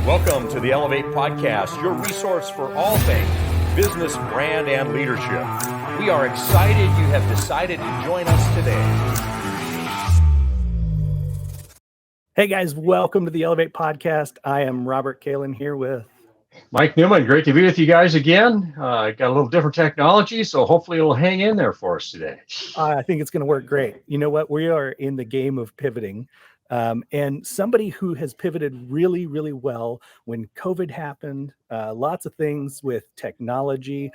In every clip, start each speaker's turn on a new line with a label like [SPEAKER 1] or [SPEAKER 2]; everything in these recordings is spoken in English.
[SPEAKER 1] Welcome to the Elevate Podcast, your resource for all things business, brand, and leadership. We are excited you have decided to join us today.
[SPEAKER 2] Hey guys, welcome to the Elevate Podcast. I am Robert Kalin here with
[SPEAKER 3] Mike Newman. Great to be with you guys again. Got a little different technology, so hopefully it'll hang in there for us today.
[SPEAKER 2] I think it's going to work great. You know what? We are in the game of pivoting. And somebody who has pivoted really, really well when COVID happened, lots of things with technology.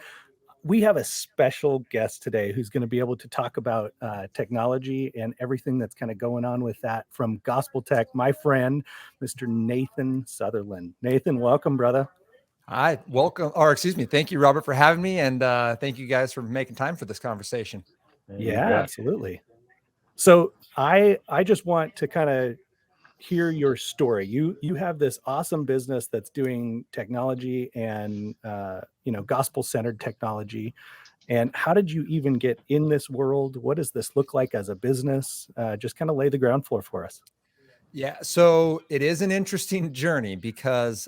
[SPEAKER 2] We have a special guest today who's going to be able to talk about technology and everything that's kind of going on with that from Gospel Tech, my friend, Mr. Nathan Southerland. Nathan, welcome, brother.
[SPEAKER 4] Hi, welcome, or excuse me. Thank you, Robert, for having me. And thank you guys for making time for this conversation.
[SPEAKER 2] Yeah, absolutely. So I just want to kind of hear your story. You have this awesome business that's doing technology and gospel-centered technology. And how did you even get in this world? What does this look like as a business? Just kind of lay the ground floor for us.
[SPEAKER 4] Yeah, so it is an interesting journey because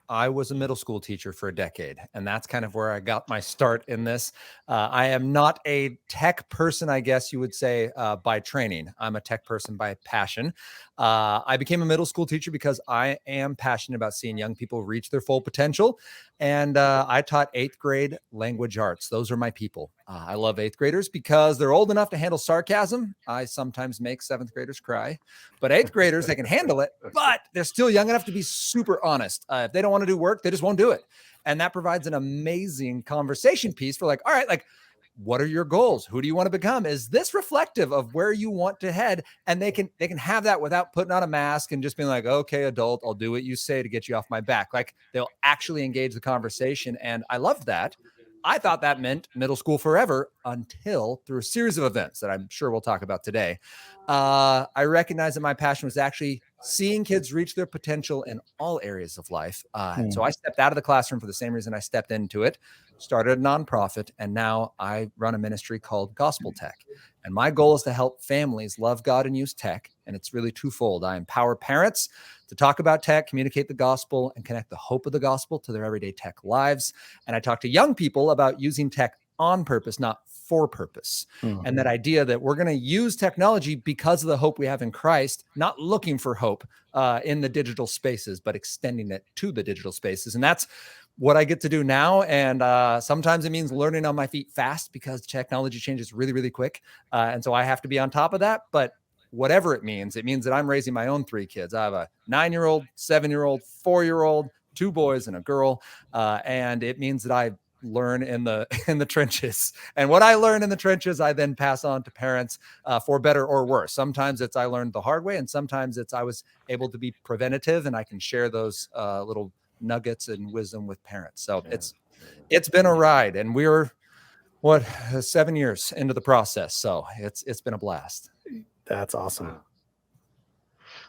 [SPEAKER 4] I was a middle school teacher for a decade, and that's kind of where I got my start in this. I am not a tech person, I guess you would say, by training. I'm a tech person by passion. I became a middle school teacher because I am passionate about seeing young people reach their full potential. And I taught 8th grade language arts. Those are my people. I love 8th graders because they're old enough to handle sarcasm. I sometimes make 7th graders cry, but 8th graders, they can handle it, but they're still young enough to be super honest. If they don't want to do work, they just won't do it. And that provides an amazing conversation piece for like, all right, like, what are your goals? Who do you want to become? Is this reflective of where you want to head? And they can have that without putting on a mask and just being like, okay, adult, I'll do what you say to get you off my back. Like they'll actually engage the conversation. And I loved that. I thought that meant middle school forever until through a series of events that I'm sure we'll talk about today. I recognized that my passion was actually seeing kids reach their potential in all areas of life. And so I stepped out of the classroom for the same reason I stepped into it, started a nonprofit, and now I run a ministry called Gospel Tech. And my goal is to help families love God and use tech. And it's really twofold. I empower parents to talk about tech, communicate the gospel, and connect the hope of the gospel to their everyday tech lives. And I talk to young people about using tech on purpose, not for purpose. And that idea that we're going to use technology because of the hope we have in Christ, not looking for hope in the digital spaces, but extending it to the digital spaces. And that's what I get to do now. And sometimes it means learning on my feet fast because technology changes really, really quick. And so I have to be on top of that. But whatever it means that I'm raising my own 3 kids. I have a 9-year-old, 7-year-old, 4-year-old, 2 boys and a girl. And it means that I learn in the trenches, and what I learn in the trenches, I then pass on to parents for better or worse. Sometimes it's I learned the hard way, and sometimes it's I was able to be preventative, and I can share those little nuggets and wisdom with parents. So it's been a ride, and we're 7 years into the process. So it's been a blast.
[SPEAKER 2] That's awesome.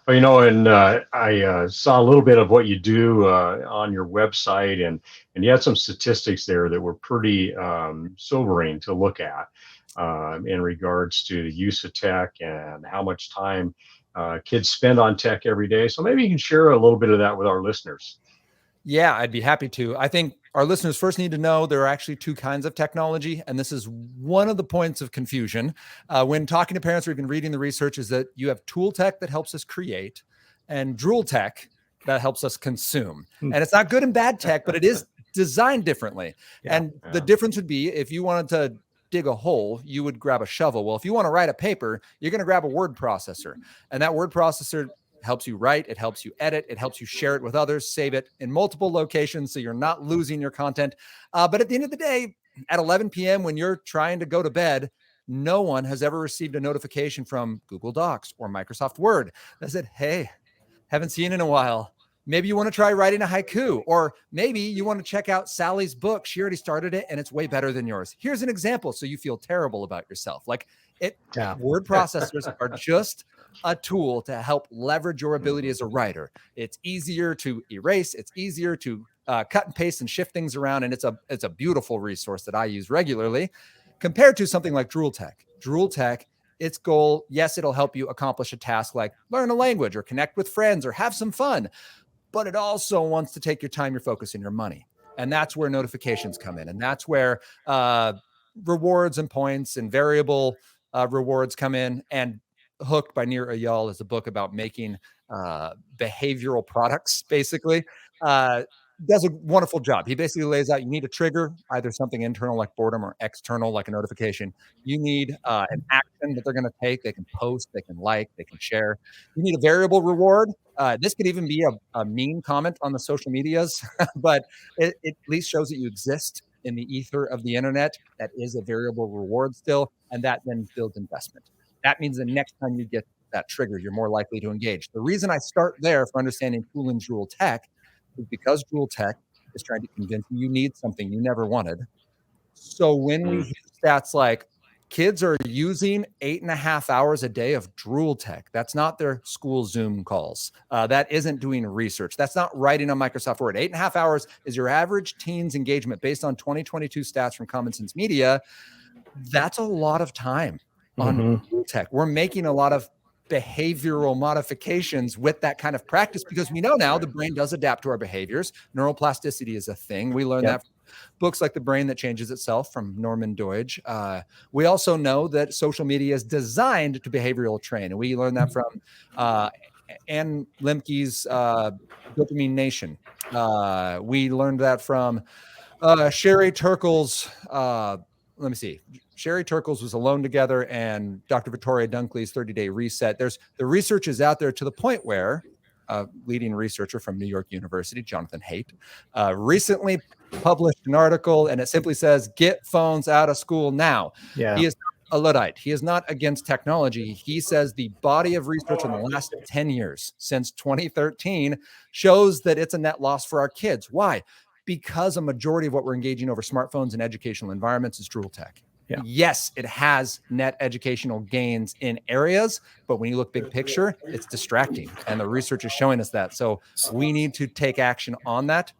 [SPEAKER 3] Well, and I saw a little bit of what you do on your website, and you had some statistics there that were pretty sobering to look at in regards to the use of tech and how much time kids spend on tech every day. So maybe you can share a little bit of that with our listeners.
[SPEAKER 4] Yeah, I'd be happy to. I think our listeners first need to know there are actually 2 kinds of technology. And this is one of the points of confusion when talking to parents or even reading the research is that you have tool tech that helps us create and drool tech that helps us consume. And it's not good and bad tech, but it is designed differently. The difference would be if you wanted to dig a hole, you would grab a shovel. Well, if you want to write a paper, you're going to grab a word processor. And that word processor helps you write, it helps you edit, it helps you share it with others, save it in multiple locations so you're not losing your content. But at the end of the day, at 11 p.m. when you're trying to go to bed, no one has ever received a notification from Google Docs or Microsoft Word that said, hey, haven't seen you in a while. Maybe you want to try writing a haiku, or maybe you want to check out Sally's book. She already started it and it's way better than yours. Here's an example so you feel terrible about yourself. Word processors are just a tool to help leverage your ability as a writer. It's easier to erase. It's easier to cut and paste and shift things around. And it's a beautiful resource that I use regularly compared to something like Drool Tech. Drool Tech, its goal, yes, it'll help you accomplish a task like learn a language or connect with friends or have some fun. but it also wants to take your time, your focus, and your money. And that's where notifications come in. And that's where rewards and points and variable rewards come in. And Hooked by Nir Eyal is a book about making behavioral products, basically. Does a wonderful job. He basically lays out, you need a trigger, either something internal like boredom or external like a notification. You need an action that they're going to take. They can post, they can like, they can share. You need a variable reward. This could even be a mean comment on the social medias, but it at least shows that you exist in the ether of the internet. That is a variable reward still, and that then builds investment. That means the next time you get that trigger, you're more likely to engage. The reason I start there for understanding tool and Joule tech is because Joule tech is trying to convince you need something you never wanted. So when we hear stats like kids are using 8.5 hours a day of Joule tech, that's not their school Zoom calls. That isn't doing research. That's not writing on Microsoft Word. 8.5 hours is your average teen's engagement based on 2022 stats from Common Sense Media. That's a lot of time on Joule tech. We're making a lot of behavioral modifications with that kind of practice because we know now the brain does adapt to our behaviors. Neuroplasticity is a thing. We learn that from books like The Brain That Changes Itself from Norman Doidge. We also know that social media is designed to behavioral train, and we learn that from Ann Lemke's Dopamine Nation. We learned that from Sherry Turkle's let me see. Sherry Turkles was Alone Together and Dr. Victoria Dunkley's 30-Day Reset. The research is out there to the point where a leading researcher from New York University, Jonathan Haidt, recently published an article, and it simply says, get phones out of school now.
[SPEAKER 2] Yeah.
[SPEAKER 4] He is not a Luddite. He is not against technology. He says the body of research in the last 10 years, since 2013, shows that it's a net loss for our kids. Why? Because a majority of what we're engaging over smartphones and educational environments is Joule tech. Yeah. Yes, it has net educational gains in areas, but when you look big picture, it's distracting. And the research is showing us that. So we need to take action on that.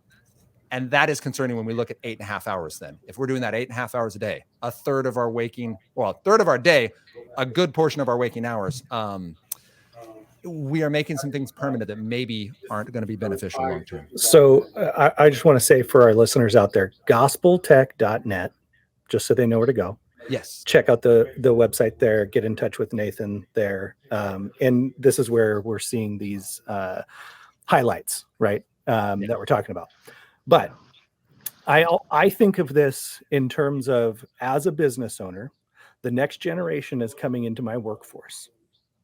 [SPEAKER 4] And that is concerning when we look at 8.5 hours then. If we're doing that 8.5 hours a day, a third of our day, a good portion of our waking hours, we are making some things permanent that maybe aren't going to be beneficial long term.
[SPEAKER 2] So I just want to say for our listeners out there, gospeltech.net, just so they know where to go.
[SPEAKER 4] Yes.
[SPEAKER 2] Check out the website there, get in touch with Nathan there. And this is where we're seeing these highlights, right? That we're talking about. But I think of this in terms of, as a business owner, the next generation is coming into my workforce.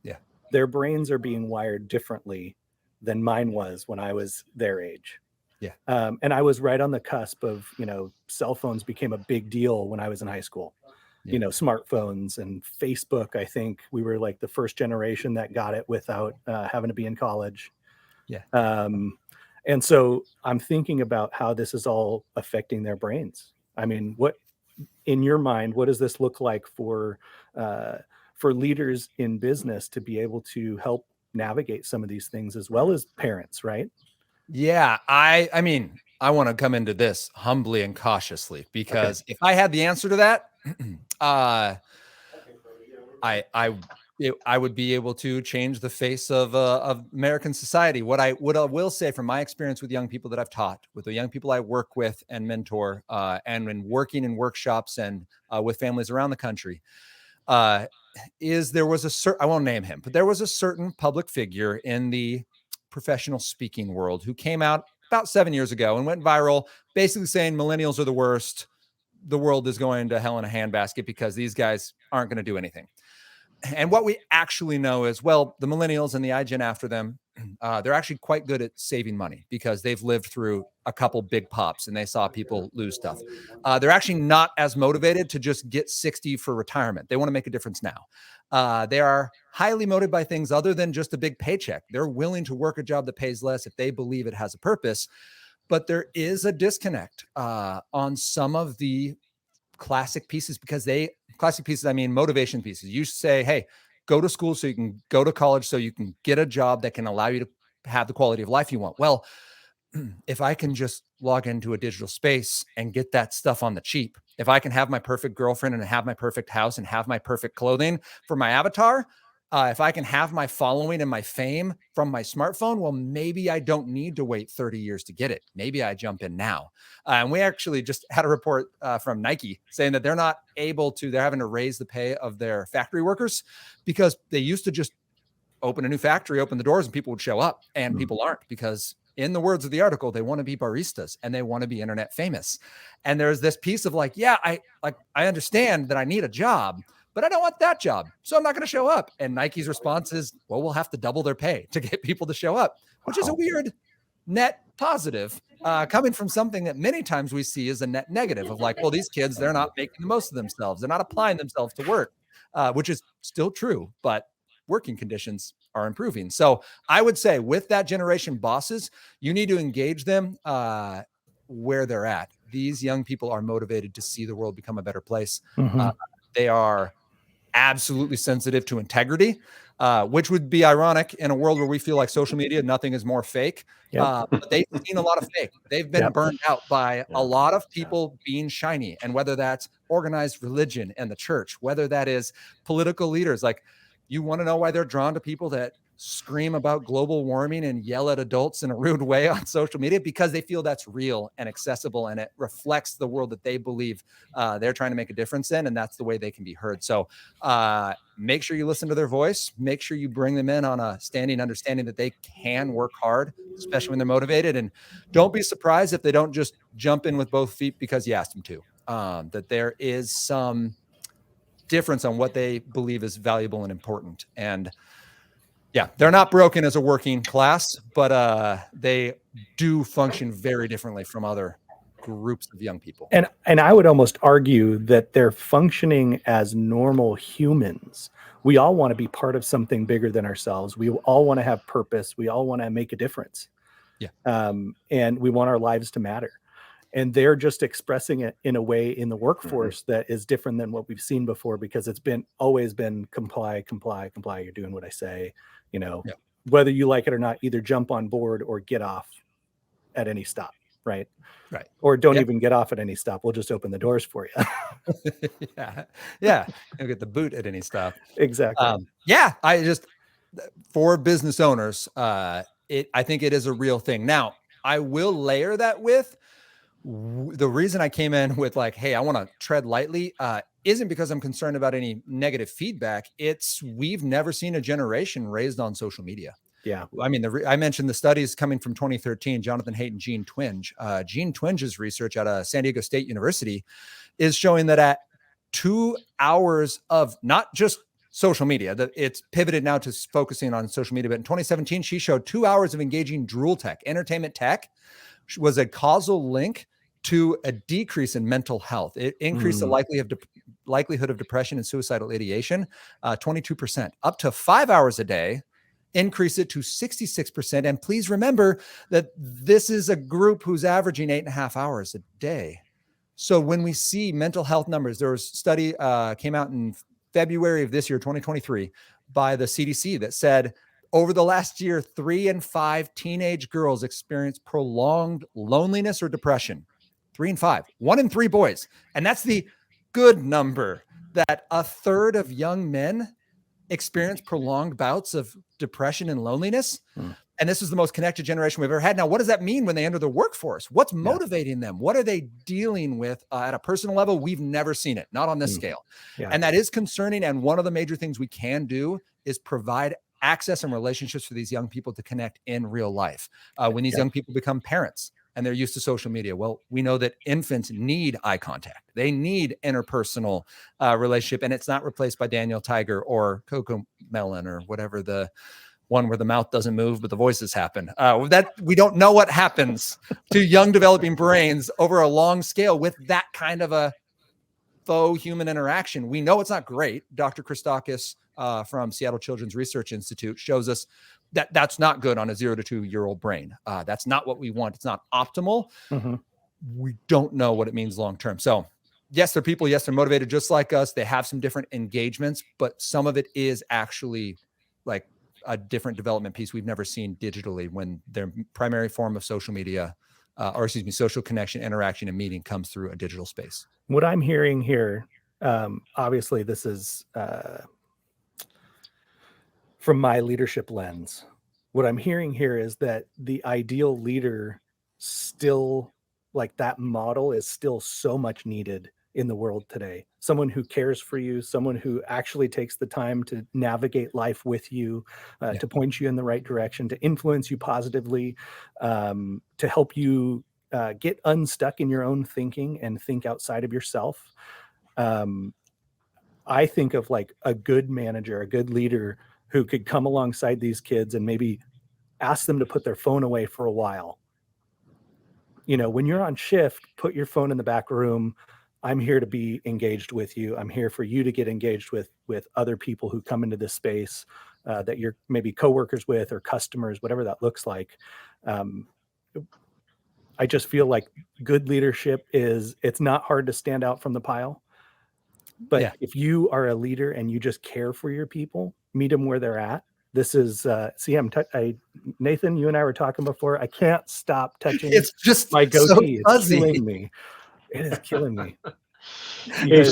[SPEAKER 4] Yeah.
[SPEAKER 2] Their brains are being wired differently than mine was when I was their age.
[SPEAKER 4] Yeah.
[SPEAKER 2] And I was right on the cusp of, cell phones became a big deal when I was in high school. Yeah. Smartphones and Facebook. I think we were like the first generation that got it without having to be in college.
[SPEAKER 4] Yeah.
[SPEAKER 2] And so I'm thinking about how this is all affecting their brains. I mean, what, in your mind, what does this look like for leaders in business to be able to help navigate some of these things, as well as parents, right?
[SPEAKER 4] Yeah. I mean, I want to come into this humbly and cautiously, because if I had the answer to that, I would be able to change the face of American society. What I will say from my experience with young people that I've taught, with the young people I work with and mentor, and when working in workshops and with families around the country, is there was I won't name him, but there was a certain public figure in the professional speaking world who came out about 7 years ago and went viral, basically saying millennials are the worst. The world is going to hell in a handbasket because these guys aren't going to do anything. And what we actually know is, well, the millennials and the iGen after them, they're actually quite good at saving money because they've lived through a couple big pops and they saw people lose stuff. They're actually not as motivated to just get 60 for retirement. They want to make a difference now. They are highly motivated by things other than just a big paycheck. They're willing to work a job that pays less if they believe it has a purpose. But there is a disconnect on some of the classic pieces, because classic pieces, I mean, motivation pieces. You say, hey, go to school so you can go to college so you can get a job that can allow you to have the quality of life you want. Well, if I can just log into a digital space and get that stuff on the cheap, if I can have my perfect girlfriend and have my perfect house and have my perfect clothing for my avatar, If I can have my following and my fame from my smartphone, well, maybe I don't need to wait 30 years to get it. Maybe I jump in now. And we actually just had a report from Nike saying that they're having to raise the pay of their factory workers because they used to just open a new factory, open the doors, and people would show up, and people aren't, because in the words of the article, they want to be baristas and they want to be internet famous. And there's this piece of like, yeah, I understand that I need a job, but I don't want that job, so I'm not going to show up. And Nike's response is, well, we'll have to double their pay to get people to show up, which is a weird net positive coming from something that many times we see as a net negative of like, well, these kids, they're not making the most of themselves. They're not applying themselves to work, which is still true, but working conditions are improving. So I would say with that generation bosses, you need to engage them where they're at. These young people are motivated to see the world become a better place. They are absolutely sensitive to integrity, which would be ironic in a world where we feel like social media, nothing is more fake. But they've seen a lot of fake. They've been burned out by a lot of people being shiny. And whether that's organized religion and the church, whether that is political leaders, like, you want to know why they're drawn to people that scream about global warming and yell at adults in a rude way on social media? Because they feel that's real and accessible, and it reflects the world that they believe they're trying to make a difference in, and that's the way they can be heard. So make sure you listen to their voice. Make sure you bring them in on a standing understanding that they can work hard, especially when they're motivated. And don't be surprised if they don't just jump in with both feet because you asked them to. That there is some difference on what they believe is valuable and important. And yeah, they're not broken as a working class, but they do function very differently from other groups of young people.
[SPEAKER 2] And I would almost argue that they're functioning as normal humans. We all want to be part of something bigger than ourselves. We all want to have purpose. We all want to make a difference. And we want our lives to matter. And they're just expressing it in a way in the workforce that is different than what we've seen before, because it's always been comply. You're doing what I say, whether you like it or not, either jump on board or get off at any stop. Right. Or don't even get off at any stop. We'll just open the doors for you.
[SPEAKER 4] Yeah. You'll get the boot at any stop.
[SPEAKER 2] Exactly.
[SPEAKER 4] For business owners, I think it is a real thing. Now, I will layer that with the reason I came in with like, hey, I want to tread lightly, isn't because I'm concerned about any negative feedback. It's we've never seen a generation raised on social media.
[SPEAKER 2] Yeah.
[SPEAKER 4] I mean, I mentioned the studies coming from 2013, Jonathan Haidt and Gene Twenge. Gene Twenge's research at San Diego State University is showing that at 2 hours of not just social media, that it's pivoted now to focusing on social media. But in 2017, she showed 2 hours of engaging drool tech, entertainment tech, was a causal link to a decrease in mental health. It increased the likelihood of depression and suicidal ideation, 22%. Up to 5 hours a day, increase it to 66%. And please remember that this is a group who's averaging 8.5 hours a day. So when we see mental health numbers, there was a study came out in February of this year, 2023, by the CDC that said over the last year, 3 in 5 teenage girls experience prolonged loneliness or depression. 3 in 5, 1 in 3 boys. And that's the good number, that a third of young men experience prolonged bouts of depression and loneliness. And this is the most connected generation we've ever had. Now, what does that mean when they enter the workforce? What's motivating them? What are they dealing with at a personal level? We've never seen it, not on this scale. And that is concerning. And one of the major things we can do is provide access and relationships for these young people to connect in real life. When these young people become parents and they're used to social media, well, we know that infants need eye contact. They need interpersonal relationship, and it's not replaced by Daniel Tiger or Coco Melon or whatever, the one where the mouth doesn't move, but the voices happen. That we don't know what happens to young developing brains over a long scale with that kind of a faux human interaction. We know it's not great. Dr. Christakis from Seattle Children's Research Institute shows us that that's not good on a 0 to 2 year old brain. That's not what we want. It's not optimal. We don't know what it means long term. So yes, they're people. Yes, they're motivated just like us. They have some different engagements, but some of it is actually like a different development piece we've never seen digitally when their primary form of social media, social connection, interaction, and meeting comes through a digital space.
[SPEAKER 2] What I'm hearing here, obviously this is from my leadership lens, what I'm hearing here is that the ideal leader still, like that model is still so much needed in the world today. Someone who cares for you, someone who actually takes the time to navigate life with you, to point you in the right direction, to influence you positively, to help you get unstuck in your own thinking and think outside of yourself. I think of like a good manager, a good leader who could come alongside these kids and maybe ask them to put their phone away for a while. You know, when you're on shift, put your phone in the back room. I'm here to be engaged with you. I'm here for you to get engaged with other people who come into this space that you're maybe coworkers with or customers, whatever that looks like. I just feel like good leadership it's not hard to stand out from the pile. But if you are a leader and you just care for your people, meet them where they're at. This is, Nathan, you and I were talking before. I can't stop touching
[SPEAKER 4] It's just
[SPEAKER 2] my goatee.
[SPEAKER 4] so
[SPEAKER 2] It's
[SPEAKER 4] fuzzy.
[SPEAKER 2] killing me. It is killing me.
[SPEAKER 3] Hey,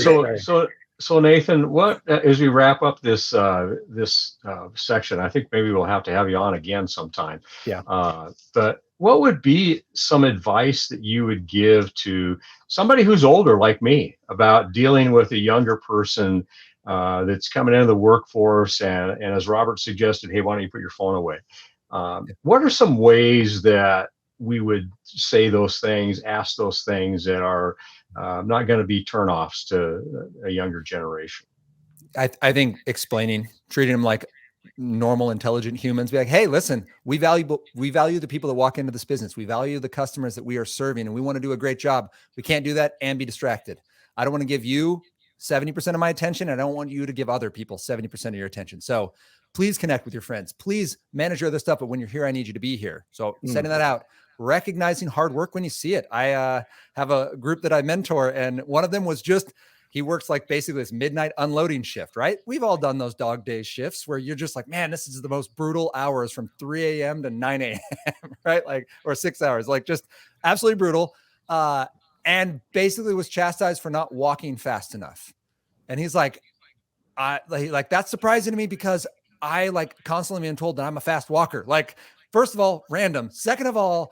[SPEAKER 3] so Nathan, what as we wrap up this section, I think maybe we'll have to have you on again sometime.
[SPEAKER 2] Yeah.
[SPEAKER 3] But what would be some advice that you would give to somebody who's older like me about dealing with a younger person that's coming into the workforce and as Robert suggested, hey, why don't you put your phone away? What are some ways that we would say those things, ask those things that are not going to be turnoffs to a younger generation?
[SPEAKER 4] I think treating them like normal, intelligent humans. Be like, hey, listen, we value the people that walk into this business. We value the customers that we are serving, and we want to do a great job. We can't do that and be distracted. I don't want to give you 70% of my attention. And I don't want you to give other people 70% of your attention. So please connect with your friends. Please manage your other stuff. But when you're here, I need you to be here. So setting that out, recognizing hard work when you see it. I have a group that I mentor, and one of them was he works like basically this midnight unloading shift, right? We've all done those dog day shifts where you're just like, man, this is the most brutal hours from 3 a.m. to 9 a.m., right? Like, or 6 hours, like just absolutely brutal. And basically was chastised for not walking fast enough. And he's like, that's surprising to me because I like constantly being told that I'm a fast walker. Like, first of all, random. Second of all,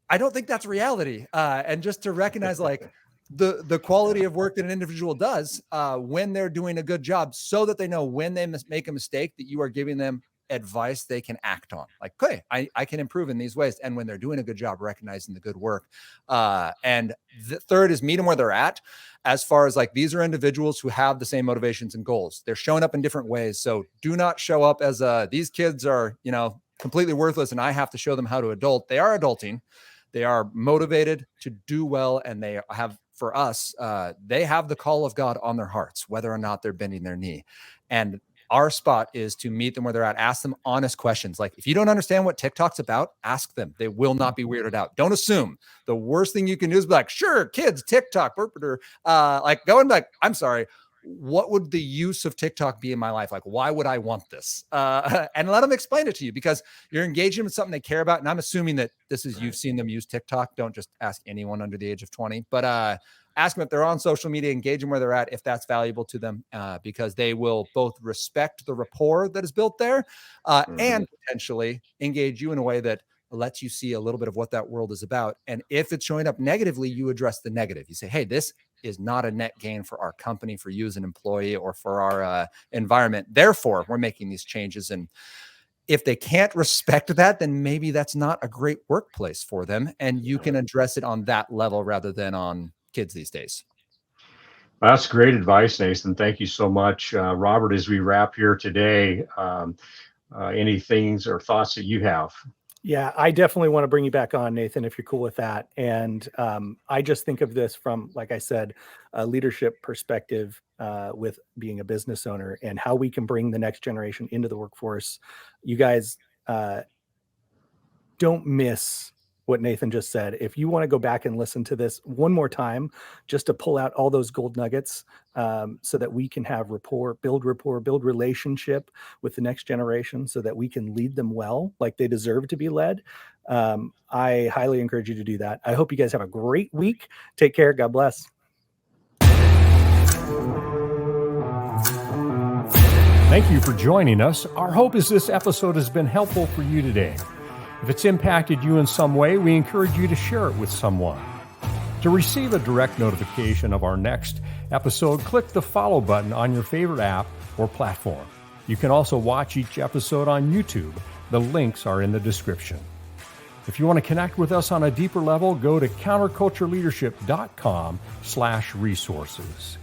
[SPEAKER 4] I don't think that's reality. And just to recognize like the quality of work that an individual does when they're doing a good job, so that they know when they make a mistake that you are giving them advice they can act on. Like, okay, I can improve in these ways. And when they're doing a good job, recognizing the good work. And the third is meet them where they're at. As far as like, these are individuals who have the same motivations and goals. They're showing up in different ways. So do not show up as these kids are, completely worthless and I have to show them how to adult. They are adulting. They are motivated to do well. And they have, for us, they have the call of God on their hearts, whether or not they're bending their knee. And our spot is to meet them where they're at. Ask them honest questions. Like, if you don't understand what TikTok's about, ask them. They will not be weirded out. Don't assume. The worst thing you can do is be like, sure, kids, TikTok, like go and be like, I'm sorry, what would the use of TikTok be in my life? Like, why would I want this? And let them explain it to you, because you're engaging with something they care about. And I'm assuming that you've seen them use TikTok. Don't just ask anyone under the age of 20, but ask them if they're on social media, engage them where they're at, if that's valuable to them, because they will both respect the rapport that is built there and potentially engage you in a way that lets you see a little bit of what that world is about. And if it's showing up negatively, you address the negative. You say, hey, this is not a net gain for our company, for you as an employee, or for our environment. Therefore, we're making these changes. And if they can't respect that, then maybe that's not a great workplace for them. And you can address it on that level rather than on kids these days.
[SPEAKER 3] That's great advice, Nathan. Thank you so much. Robert, as we wrap here today, any things or thoughts that you have?
[SPEAKER 2] Yeah, I definitely want to bring you back on, Nathan, if you're cool with that. And I just think of this from, like I said, a leadership perspective with being a business owner and how we can bring the next generation into the workforce. You guys don't miss what Nathan just said. If you want to go back and listen to this one more time, just to pull out all those gold nuggets so that we can have rapport, build relationship with the next generation so that we can lead them well, like they deserve to be led. I highly encourage you to do that. I hope you guys have a great week. Take care. God bless.
[SPEAKER 1] Thank you for joining us. Our hope is this episode has been helpful for you today. If it's impacted you in some way, we encourage you to share it with someone. To receive a direct notification of our next episode, click the follow button on your favorite app or platform. You can also watch each episode on YouTube. The links are in the description. If you want to connect with us on a deeper level, go to countercultureleadership.com/resources.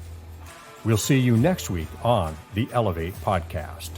[SPEAKER 1] We'll see you next week on the Elevate Podcast.